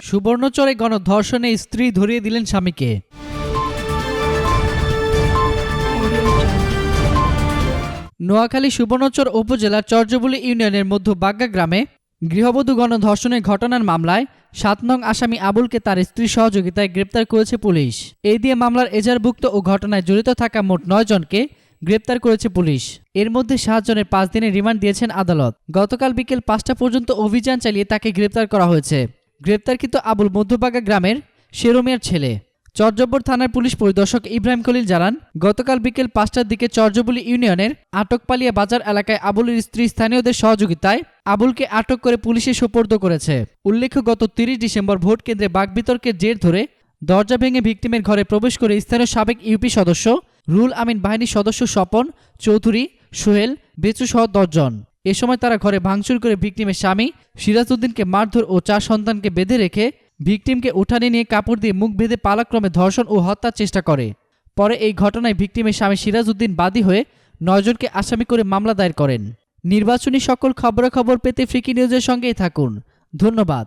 সুবর্ণচরে গণধর্ষণে স্ত্রী ধরিয়ে দিলেন স্বামীকে। নোয়াখালী সুবর্ণচর উপজেলার চরজবুলি ইউনিয়নের মধ্য বাগ্গা গ্রামে গৃহবধূ গণধর্ষণের ঘটনার মামলায় ৭ নং আসামি আবুলকে তার স্ত্রীর সহযোগিতায় গ্রেপ্তার করেছে পুলিশ। এই দিয়ে মামলার এজাহারভুক্ত ও ঘটনায় জড়িত থাকা মোট ৯ জনকে গ্রেপ্তার করেছে পুলিশ। এর মধ্যে ৭ জনের ৫ দিনের রিমান্ড দিয়েছেন আদালত। গতকাল বিকেল ৫টা পর্যন্ত অভিযান চালিয়ে তাকে গ্রেপ্তার করা হয়েছে। গ্রেপ্তারকৃত আবুল মধ্যবাগ্গা গ্রামের শেরমিয়ার ছেলে। চরজব্বর থানার পুলিশ পরিদর্শক ইব্রাহিম খলিল জানান, গতকাল বিকেল ৫টার দিকে চরজবুলি ইউনিয়নের আটকপালিয়া বাজার এলাকায় আবুলের স্ত্রী স্থানীয়দের সহযোগিতায় আবুলকে আটক করে পুলিশে সোপর্দ করেছে। উল্লেখ্য, গত ৩০ ডিসেম্বর ভোট কেন্দ্রে বাকবিতর্কের জের ধরে দরজা ভেঙে ভিকটিমের ঘরে প্রবেশ করে স্থানীয় সাবেক ইউপি সদস্য রুহুল আমিন বাহিনীর সদস্য স্বপন চৌধুরী, সোহেল, বেচু সহ ১০ জন। এ সময় তারা ঘরে ভাঙচুর করে ভিকটিমের স্বামী সিরাজউদ্দিনকে মারধর ও ৪ সন্তানকে বেঁধে রেখে ভিকটিমকে উঠানে নিয়ে কাপড় দিয়ে মুখ বেঁধে পালাক্রমে ধর্ষণ ও হত্যার চেষ্টা করে। পরে এই ঘটনায় ভিকটিমের স্বামী সিরাজউদ্দিন বাদী হয়ে ৯ জনকে আসামি করে মামলা দায়ের করেন। নির্বাচনী সকল খবরাখবর পেতে ফ্রিকি নিউজের সঙ্গেই থাকুন। ধন্যবাদ।